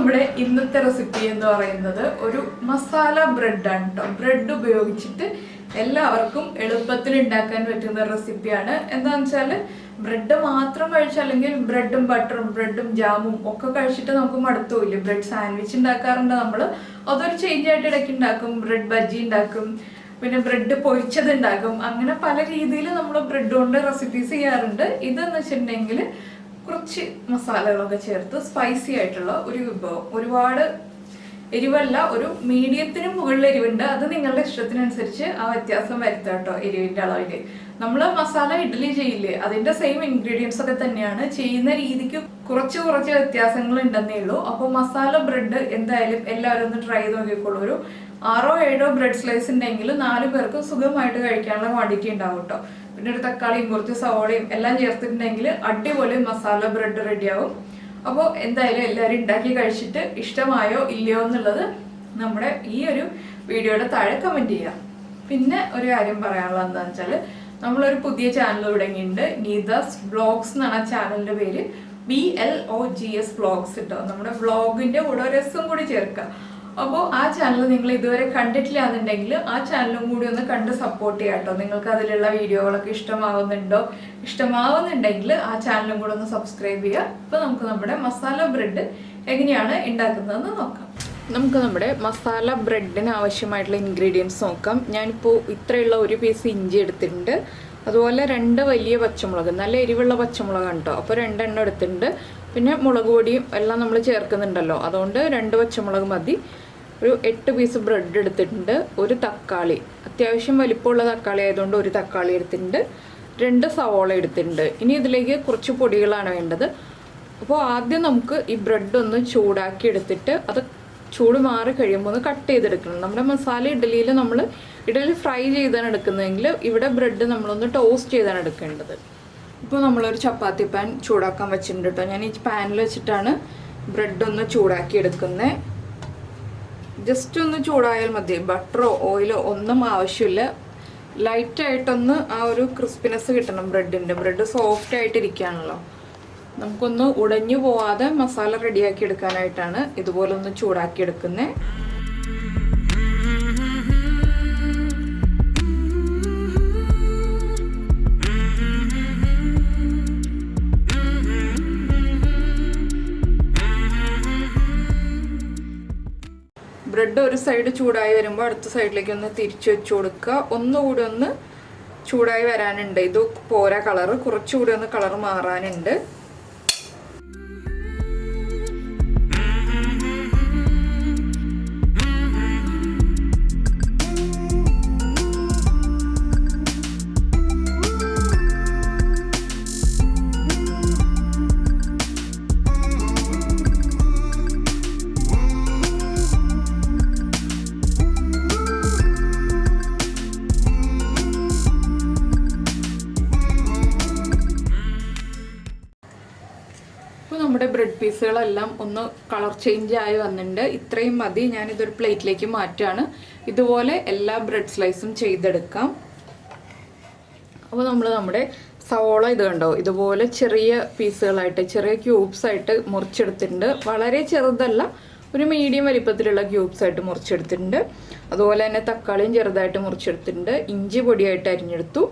നമ്മുടെ ഇന്നത്തെ റെസിപ്പി എന്ന് പറയുന്നത് ഒരു മസാല ബ്രെഡാണ് കേട്ടോ. ബ്രെഡ് ഉപയോഗിച്ചിട്ട് എല്ലാവർക്കും എളുപ്പത്തിൽ ഉണ്ടാക്കാൻ പറ്റുന്ന റെസിപ്പിയാണ്. എന്താണെന്ന് വെച്ചാൽ ബ്രെഡ് മാത്രം കഴിച്ചാൽ, അല്ലെങ്കിൽ ബ്രെഡും ബട്ടറും ബ്രെഡും ജാമും ഒക്കെ കഴിച്ചിട്ട് നമുക്ക് മടുത്തുമില്ല. ബ്രെഡ് സാൻഡ്വിച്ച് ഉണ്ടാക്കാറുണ്ട് നമ്മൾ, അതൊരു ചേഞ്ച് ആയിട്ട് ഇടയ്ക്ക് ഉണ്ടാക്കും. ബ്രെഡ് ബജ്ജി ഉണ്ടാക്കും, പിന്നെ ബ്രെഡ് പൊരിച്ചത് ഉണ്ടാക്കും. അങ്ങനെ പല രീതിയിൽ നമ്മൾ ബ്രെഡ് കൊണ്ട് റെസിപ്പീസ് ചെയ്യാറുണ്ട്. ഇതെന്ന് വെച്ചിട്ടുണ്ടെങ്കിൽ കുറച്ച് മസാലകളൊക്കെ ചേർത്ത് സ്പൈസി ആയിട്ടുള്ള ഒരു വിഭവം. ഒരുപാട് എരിവല്ല, ഒരു മീഡിയത്തിന് മുകളിൽ എരിവുണ്ട്. അത് നിങ്ങളുടെ ഇഷ്ടത്തിനനുസരിച്ച് ആ വ്യത്യാസം വരുത്താം കേട്ടോ എരിവിൻ്റെ അളവില്. നമ്മൾ മസാല ഇഡ്ഡലി ചെയ്യില്ലേ, അതിന്റെ സെയിം ഇൻഗ്രീഡിയൻസ് ഒക്കെ തന്നെയാണ്. ചെയ്യുന്ന രീതിക്ക് കുറച്ച് വ്യത്യാസങ്ങൾ ഉണ്ടെന്നേ ഉള്ളൂ. അപ്പോൾ മസാല ബ്രെഡ് എന്തായാലും എല്ലാവരും ഒന്ന് ട്രൈ ചെയ്ത് നോക്കിക്കോളൂ. ഒരു 6-7 ബ്രെഡ് സ്ലൈസ് ഉണ്ടെങ്കിൽ 4 പേർക്ക് സുഖമായിട്ട് കഴിക്കാനുള്ള ക്വാണ്ടിറ്റി ഉണ്ടാവും കേട്ടോ. പിന്നെ ഒരു തക്കാളിയും കുറച്ച് സവോളയും എല്ലാം ചേർത്തിട്ടുണ്ടെങ്കിൽ അടിപൊളി മസാല ബ്രെഡ് റെഡിയാവും. അപ്പോൾ എന്തായാലും എല്ലാവരും ഉണ്ടാക്കി കഴിച്ചിട്ട് ഇഷ്ടമായോ ഇല്ലയോ എന്നുള്ളത് നമ്മുടെ ഈ ഒരു വീഡിയോയുടെ താഴെ കമൻറ്റ് ചെയ്യാം. പിന്നെ ഒരു കാര്യം പറയാനുള്ളത് എന്താണെന്ന് വെച്ചാൽ, നമ്മളൊരു പുതിയ ചാനൽ തുടങ്ങിയിട്ടുണ്ട്. നീതാസ് വ്ളോഗ്സ് എന്നാണ് ആ ചാനലിൻ്റെ പേര്. BLOGS വ്ളോഗ്സ് കേട്ടോ. നമ്മുടെ വ്ളോഗിൻ്റെ കൂടെ ഒരു രസം കൂടി ചേർക്കുക. അപ്പോൾ ആ ചാനൽ നിങ്ങൾ ഇതുവരെ കണ്ടിട്ടില്ല എന്നുണ്ടെങ്കിൽ ആ ചാനലും കൂടി ഒന്ന് കണ്ട് സപ്പോർട്ട് ചെയ്യാം കേട്ടോ. നിങ്ങൾക്ക് അതിലുള്ള വീഡിയോകളൊക്കെ ഇഷ്ടമാവുന്നുണ്ടെങ്കിൽ ആ ചാനലും കൂടെ ഒന്ന് സബ്സ്ക്രൈബ് ചെയ്യുക. അപ്പോൾ നമുക്ക് നമ്മുടെ മസാല ബ്രെഡ് എങ്ങനെയാണ് ഉണ്ടാക്കുന്നതെന്ന് നോക്കാം. നമുക്ക് നമ്മുടെ മസാല ബ്രെഡിന് ആവശ്യമായിട്ടുള്ള ഇൻഗ്രീഡിയൻസ് നോക്കാം. ഞാനിപ്പോൾ ഇത്രയുള്ള ഒരു പീസ് ഇഞ്ചി എടുത്തിട്ടുണ്ട്. അതുപോലെ 2 വലിയ പച്ചമുളക്, നല്ല എരിവുള്ള പച്ചമുളകാണ് കേട്ടോ. അപ്പോൾ 2 എണ്ണം എടുത്തിട്ടുണ്ട്. പിന്നെ മുളക് പൊടിയും എല്ലാം നമ്മൾ ചേർക്കുന്നുണ്ടല്ലോ, അതുകൊണ്ട് 2 പച്ചമുളക് മതി. ഒരു 8 പീസ് ബ്രെഡ് എടുത്തിട്ടുണ്ട്. ഒരു തക്കാളി, അത്യാവശ്യം വലിപ്പമുള്ള തക്കാളി ആയതുകൊണ്ട് ഒരു തക്കാളി എടുത്തിട്ടുണ്ട്. 2 സവോള എടുത്തിട്ടുണ്ട്. ഇനി ഇതിലേക്ക് കുറച്ച് പൊടികളാണ് വേണ്ടത്. അപ്പോൾ ആദ്യം നമുക്ക് ഈ ബ്രെഡ് ഒന്ന് ചൂടാക്കി എടുത്തിട്ട് അത് ചൂട് മാറി കഴിയുമ്പോൾ ഒന്ന് കട്ട് ചെയ്തെടുക്കണം. നമ്മുടെ മസാല ഇഡ്ഡലിയിൽ നമ്മൾ ഇഡ്ഡലി ഫ്രൈ ചെയ്താണ് എടുക്കുന്നതെങ്കിൽ ഇവിടെ ബ്രെഡ് നമ്മളൊന്ന് ടോസ്റ്റ് ചെയ്താണ് എടുക്കേണ്ടത്. ഇപ്പോൾ നമ്മളൊരു ചപ്പാത്തി പാൻ ചൂടാക്കാൻ വെച്ചിട്ടുണ്ട് കേട്ടോ. ഞാൻ ഈ പാനിൽ വെച്ചിട്ടാണ് ബ്രെഡ് ഒന്ന് ചൂടാക്കി എടുക്കുന്നത്. ജസ്റ്റ് ഒന്ന് ചൂടായാൽ മതി, ബട്ടറോ ഓയിലോ ഒന്നും ആവശ്യമില്ല. ലൈറ്റായിട്ടൊന്ന് ആ ഒരു ക്രിസ്പിനെസ് കിട്ടണം ബ്രെഡിൻ്റെ. ബ്രെഡ് സോഫ്റ്റ് ആയിട്ടിരിക്കുകയാണല്ലോ. നമുക്കൊന്ന് ഉടഞ്ഞു പോവാതെ മസാല റെഡിയാക്കി എടുക്കാനായിട്ടാണ് ഇതുപോലെ ഒന്ന് ചൂടാക്കി എടുക്കുന്നത്. ബ്രെഡ് ഒരു സൈഡ് ചൂടായി വരുമ്പോൾ അടുത്ത സൈഡിലേക്ക് ഒന്ന് തിരിച്ചു വെച്ച് കൊടുക്കുക. ഒന്നുകൂടി ഒന്ന് ചൂടായി വരാനുണ്ട്. ഇത് പോരാ കളറ്, കുറച്ചുകൂടി ഒന്ന് കളർ മാറാനുണ്ട്. നമ്മുടെ ബ്രെഡ് പീസുകളെല്ലാം ഒന്ന് കളർ ചേഞ്ച് ആയി വന്നിട്ടുണ്ട്. ഇത്രയും മതി. ഞാനിതൊരു പ്ലേറ്റിലേക്ക് മാറ്റുകയാണ്. ഇതുപോലെ എല്ലാ ബ്രെഡ് സ്ലൈസും ചെയ്തെടുക്കാം. അപ്പോൾ നമ്മുടെ സവോള ഇത് കണ്ടോ, ഇതുപോലെ ചെറിയ പീസുകളായിട്ട്, ചെറിയ ക്യൂബ്സ് ആയിട്ട് മുറിച്ചെടുത്തിട്ടുണ്ട്. വളരെ ചെറുതല്ല, ഒരു മീഡിയം വലിപ്പത്തിലുള്ള ക്യൂബ്സ് ആയിട്ട് മുറിച്ചെടുത്തിട്ടുണ്ട്. അതുപോലെ തന്നെ തക്കാളിയും ചെറുതായിട്ട് മുറിച്ചെടുത്തിട്ടുണ്ട്. ഇഞ്ചി പൊടിയായിട്ട് അരിഞ്ഞെടുത്തു.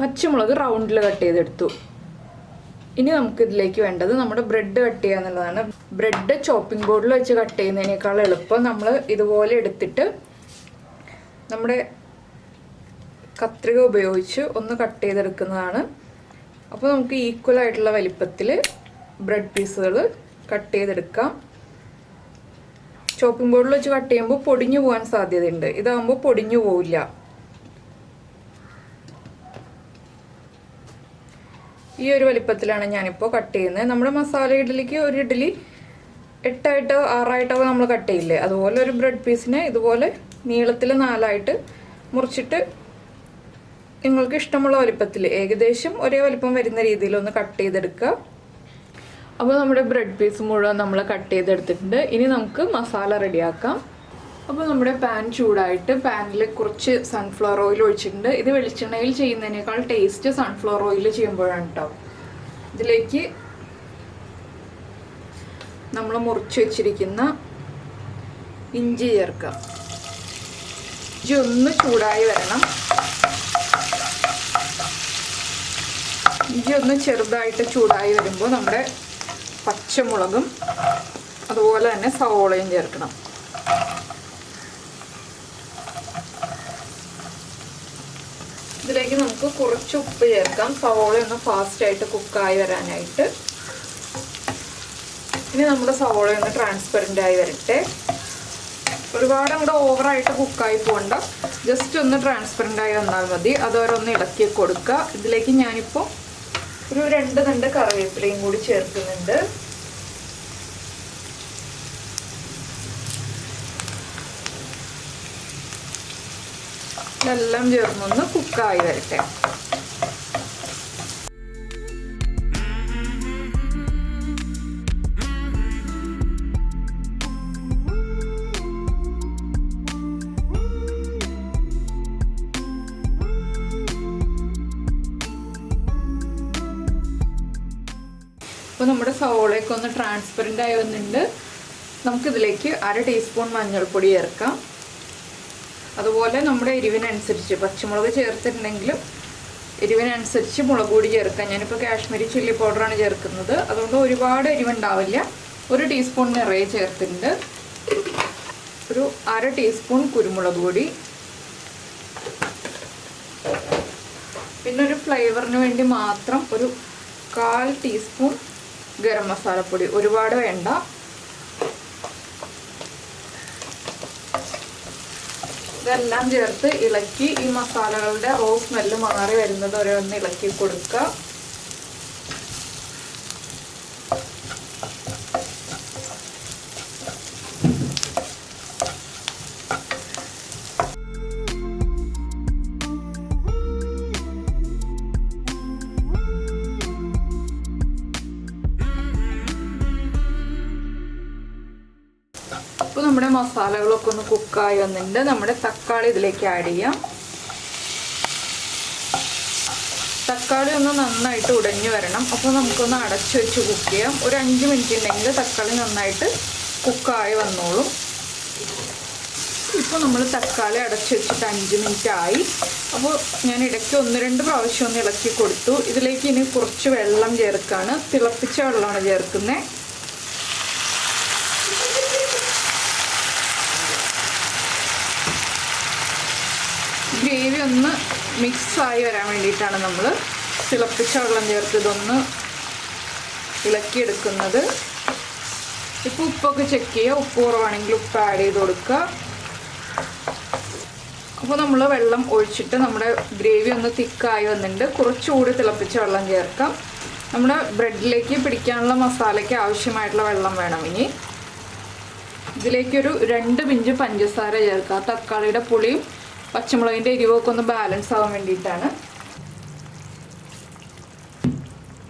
പച്ചമുളക് റൗണ്ടിൽ കട്ട് ചെയ്തെടുത്തു. ഇനി നമുക്ക് ഇതിലേക്ക് വേണ്ടത് നമ്മുടെ ബ്രെഡ് കട്ട് ചെയ്യുക എന്നുള്ളതാണ്. ബ്രെഡ് ചോപ്പിംഗ് ബോർഡിൽ വെച്ച് കട്ട് ചെയ്യുന്നതിനേക്കാൾ എളുപ്പം നമ്മൾ ഇതുപോലെ എടുത്തിട്ട് നമ്മുടെ കത്രിക ഉപയോഗിച്ച് ഒന്ന് കട്ട് ചെയ്തെടുക്കുന്നതാണ്. അപ്പോൾ നമുക്ക് ഈക്വൽ ആയിട്ടുള്ള വലിപ്പത്തിൽ ബ്രെഡ് പീസുകൾ കട്ട് ചെയ്തെടുക്കാം. ചോപ്പിംഗ് ബോർഡിൽ വെച്ച് കട്ട് ചെയ്യുമ്പോൾ പൊടിഞ്ഞു പോകാൻ സാധ്യതയുണ്ട്. ഇതാകുമ്പോൾ പൊടിഞ്ഞു പോവില്ല. ഈ ഒരു വലിപ്പത്തിലാണ് ഞാനിപ്പോൾ കട്ട് ചെയ്യുന്നത്. നമ്മുടെ മസാല ഇഡ്ഡലിക്ക് ഒരു ഇഡ്ഡലി 8 6 നമ്മൾ കട്ട് ചെയ്യില്ലേ, അതുപോലെ ഒരു ബ്രെഡ് പീസിനെ ഇതുപോലെ നീളത്തിൽ 4 മുറിച്ചിട്ട് നിങ്ങൾക്ക് ഇഷ്ടമുള്ള വലിപ്പത്തിൽ ഏകദേശം ഒരേ വലിപ്പം വരുന്ന രീതിയിൽ ഒന്ന് കട്ട് ചെയ്തെടുക്കുക. അപ്പോൾ നമ്മുടെ ബ്രെഡ് പീസ് മുഴുവൻ നമ്മൾ കട്ട് ചെയ്തെടുത്തിട്ടുണ്ട്. ഇനി നമുക്ക് മസാല റെഡിയാക്കാം. അപ്പോൾ നമ്മുടെ പാൻ ചൂടായിട്ട് പാനിൽ കുറച്ച് സൺഫ്ലവർ ഓയിൽ ഒഴിച്ചിട്ടുണ്ട്. ഇത് വെളിച്ചെണ്ണയിൽ ചെയ്യുന്നതിനേക്കാൾ ടേസ്റ്റ് സൺഫ്ലവർ ഓയിൽ ചെയ്യുമ്പോഴാണ് കേട്ടോ. ഇതിലേക്ക് നമ്മൾ മുറിച്ച് വെച്ചിരിക്കുന്ന ഇഞ്ചി ചേർക്കാം. ഇഞ്ചി ഒന്ന് ചൂടായി വരണം. ഇഞ്ചി ഒന്ന് ചെറുതായിട്ട് ചൂടായി വരുമ്പോൾ നമ്മുടെ പച്ചമുളകും അതുപോലെ തന്നെ സവോളയും ചേർക്കണം. ഇതിലേക്ക് നമുക്ക് കുറച്ച് ഉപ്പ് ചേർക്കാം, സവോള ഒന്ന് ഫാസ്റ്റായിട്ട് കുക്കായി വരാനായിട്ട്. ഇനി നമ്മുടെ സവോള ഒന്ന് ട്രാൻസ്പെറൻ്റ് ആയി വരട്ടെ. ഒരുപാട് അങ്ങോട്ട് ഓവറായിട്ട് കുക്കായി പോകണ്ട, ജസ്റ്റ് ഒന്ന് ട്രാൻസ്പെറൻ്റ് ആയി വന്നാൽ മതി. അതോരൊന്ന് ഇളക്കി കൊടുക്കുക. ഇതിലേക്ക് ഞാനിപ്പോൾ ഒരു 2 തണ്ട് കറിവേപ്പിലയും കൂടി ചേർക്കുന്നുണ്ട്. ഇതെല്ലാം ചേർന്നൊന്ന് കുക്കായി വരട്ടെ. അപ്പോൾ നമ്മുടെ സവോളയൊക്കെ ഒന്ന് ട്രാൻസ്പെറൻ്റ് ആയി വന്നിട്ടുണ്ട്. നമുക്കിതിലേക്ക് 1/2 ടീസ്പൂൺ മഞ്ഞൾപ്പൊടി ചേർക്കാം. അതുപോലെ നമ്മുടെ എരിവിനനുസരിച്ച് പച്ചമുളക് ചേർത്തിട്ടുണ്ടെങ്കിലും എരിവിനനുസരിച്ച് മുളക് പൊടി ചേർക്കാം. ഞാനിപ്പോൾ കാശ്മീരി ചില്ലി പൗഡറാണ് ചേർക്കുന്നത്, അതുകൊണ്ട് ഒരുപാട് എരിവുണ്ടാവില്ല. 1 ടീസ്പൂൺ നിറയെ ചേർത്തിട്ടുണ്ട്. ഒരു 1/2 ടീസ്പൂൺ കുരുമുളക് പൊടി, പിന്നെ ഒരു ഫ്ലേവറിന് വേണ്ടി മാത്രം ഒരു 1/4 ടീസ്പൂൺ ഗരം മസാലപ്പൊടി, ഒരുപാട് വേണ്ട. ഇതെല്ലാം ചേർത്ത് ഇളക്കി ഈ മസാലകളുടെ റോ സ്മെല്ല് മാറി വരുന്നത് വരെ ഒന്ന് ഇളക്കി കൊടുക്കുക. അപ്പോൾ നമ്മുടെ മസാലകളൊക്കെ ഒന്ന് കുക്കായി വന്നിട്ടുണ്ട്. നമ്മുടെ തക്കാളി ഇതിലേക്ക് ആഡ് ചെയ്യാം. തക്കാളി ഒന്ന് നന്നായിട്ട് ഉടഞ്ഞു വരണം. അപ്പോൾ നമുക്കൊന്ന് അടച്ചു വെച്ച് കുക്ക് ചെയ്യാം. ഒരു 5 മിനിറ്റ് ഉണ്ടെങ്കിൽ തക്കാളി നന്നായിട്ട് കുക്കായി വന്നോളും. ഇപ്പോൾ നമ്മൾ തക്കാളി അടച്ചു വെച്ചിട്ട് 5 മിനിറ്റ് ആയി. അപ്പോൾ ഞാൻ ഇടയ്ക്ക് 1-2 പ്രാവശ്യം ഒന്ന് ഇളക്കി കൊടുത്തു. ഇതിലേക്ക് ഇനി കുറച്ച് വെള്ളം ചേർക്കാണ്. തിളപ്പിച്ച വെള്ളമാണ് ചേർക്കുന്നത്. ഗ്രേവി ഒന്ന് മിക്സായി വരാൻ വേണ്ടിയിട്ടാണ് നമ്മൾ തിളപ്പിച്ച വെള്ളം ചേർത്ത് ഇതൊന്ന് ഇളക്കിയെടുക്കുന്നത്. ഇപ്പോൾ ഉപ്പൊക്കെ ചെക്ക് ചെയ്യുക. ഉപ്പ് കുറവാണെങ്കിൽ ഉപ്പ് ആഡ് ചെയ്ത് കൊടുക്കുക. അപ്പോൾ നമ്മൾ വെള്ളം ഒഴിച്ചിട്ട് നമ്മുടെ ഗ്രേവി ഒന്ന് തിക്കായി വന്നിട്ടുണ്ട്. കുറച്ചുകൂടി തിളപ്പിച്ച വെള്ളം ചേർക്കാം. നമ്മുടെ ബ്രെഡിലേക്ക് പിടിക്കാനുള്ള മസാലയ്ക്ക് ആവശ്യമായിട്ടുള്ള വെള്ളം വേണം. ഇനി ഇതിലേക്കൊരു 2 പിഞ്ച് പഞ്ചസാര ചേർക്കുക. തക്കാളിയുടെ പുളിയും പച്ചമുളകിൻ്റെ എരിവൊക്കെ ഒന്ന് ബാലൻസ് ആവാൻ വേണ്ടിയിട്ടാണ്.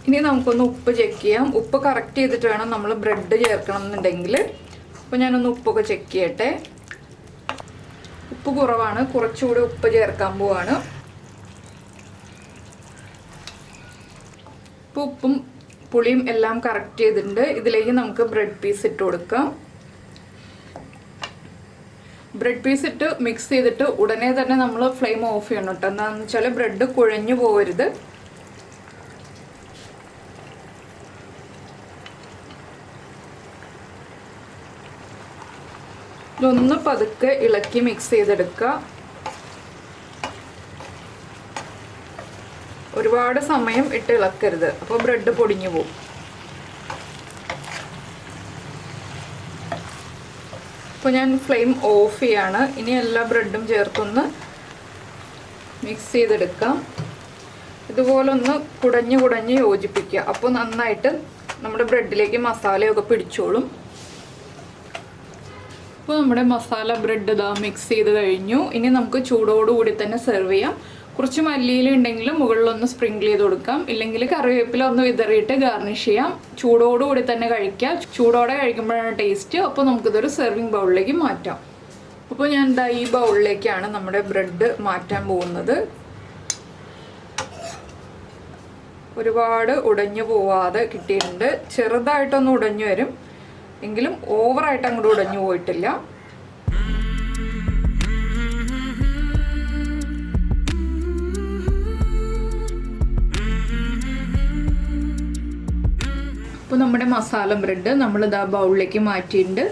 ഇനി നമുക്കൊന്ന് ഉപ്പ് ചെക്ക് ചെയ്യാം. ഉപ്പ് കറക്റ്റ് ചെയ്തിട്ട് വേണം നമ്മൾ ബ്രെഡ് ചേർക്കണം എന്നുണ്ടെങ്കിൽ. അപ്പോൾ ഞാനൊന്ന് ഉപ്പൊക്കെ ചെക്ക് ചെയ്യട്ടെ. ഉപ്പ് കുറവാണ്, കുറച്ചുകൂടി ഉപ്പ് ചേർക്കാൻ പോവാണ്. ഇപ്പോൾ ഉപ്പും പുളിയും എല്ലാം കറക്റ്റ് ചെയ്തിട്ടുണ്ട്. ഇതിലേക്ക് നമുക്ക് ബ്രെഡ് പീസ് ഇട്ട് കൊടുക്കാം. ബ്രെഡ് പീസ് ഇട്ട് മിക്സ് ചെയ്തിട്ട് ഉടനെ തന്നെ നമ്മൾ ഫ്ലെയിം ഓഫ് ചെയ്യണം കേട്ടോ. എന്താണെന്ന് വെച്ചാൽ ബ്രെഡ് കുഴഞ്ഞു പോകരുത്. ഇതൊന്ന് പതുക്കെ ഇളക്കി മിക്സ് ചെയ്തെടുക്കുക. ഒരുപാട് സമയം ഇട്ട് ഇളക്കരുത്, അപ്പോൾ ബ്രെഡ് പൊടിഞ്ഞു പോകും. അപ്പോൾ ഞാൻ ഫ്ലെയിം ഓഫ് ചെയ്യാണ്. ഇനി എല്ലാ ബ്രെഡും ചേർത്തൊന്ന് മിക്സ് ചെയ്തെടുക്കാം. ഇതുപോലെ ഒന്ന് കുടഞ്ഞ് യോജിപ്പിക്കുക. അപ്പോൾ നന്നായിട്ട് നമ്മുടെ ബ്രെഡിലേക്ക് മസാലയൊക്കെ പിടിച്ചോളും. അപ്പോൾ നമ്മുടെ മസാല ബ്രെഡ് ഇതാ മിക്സ് ചെയ്ത് കഴിഞ്ഞു. ഇനി നമുക്ക് ചൂടോടുകൂടി തന്നെ സെർവ് ചെയ്യാം. കുറച്ച് മല്ലിയില ഉണ്ടെങ്കിൽ മുകളിലൊന്ന് സ്പ്രിങ്കിൾ ചെയ്ത് കൊടുക്കാം, ഇല്ലെങ്കിൽ കറിവേപ്പില ഒന്ന് വിതറിയിട്ട് ഗാർണിഷ് ചെയ്യാം. ചൂടോടുകൂടി തന്നെ കഴിക്കാം. ചൂടോടെ കഴിക്കുമ്പോഴാണ് ടേസ്റ്റ്. അപ്പോൾ നമുക്കിതൊരു സെർവിങ് ബൗളിലേക്ക് മാറ്റാം. അപ്പോൾ ഞാൻ ദാ ഈ ബൗളിലേക്കാണ് നമ്മുടെ ബ്രെഡ് മാറ്റാൻ പോകുന്നത്. ഒരുപാട് ഉടഞ്ഞു പോവാതെ കിട്ടിയിട്ടുണ്ട്. ചെറുതായിട്ടൊന്ന് ഉടഞ്ഞു വരും. എങ്കിലും ഓവറായിട്ട് അങ്ങോട്ട് ഉടഞ്ഞു പോയിട്ടില്ല. അപ്പോൾ നമ്മുടെ മസാല ബ്രെഡ് നമ്മളിതാ ബൗളിലേക്ക് മാറ്റിയിട്ടുണ്ട്.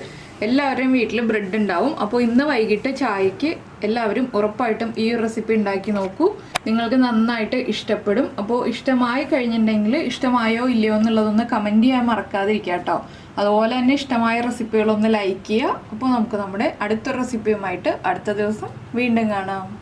എല്ലാവരുടെയും വീട്ടിൽ ബ്രെഡ് ഉണ്ടാവും. അപ്പോൾ ഇന്ന് വൈകിട്ട് ചായക്ക് എല്ലാവരും ഉറപ്പായിട്ടും ഈ റെസിപ്പി ഉണ്ടാക്കി നോക്കൂ. നിങ്ങൾക്ക് നന്നായിട്ട് ഇഷ്ടപ്പെടും. അപ്പോൾ ഇഷ്ടമായി കഴിഞ്ഞിട്ടുണ്ടെങ്കിൽ ഇഷ്ടമായോ ഇല്ലയോ എന്നുള്ളതൊന്ന് കമൻറ്റ് ചെയ്യാൻ മറക്കാതിരിക്കുക കേട്ടോ. അതുപോലെ തന്നെ ഇഷ്ടമായ റെസിപ്പികളൊന്ന് ലൈക്ക് ചെയ്യുക. അപ്പോൾ നമുക്ക് നമ്മുടെ അടുത്ത റെസിപ്പിയുമായിട്ട് അടുത്ത ദിവസം വീണ്ടും കാണാം.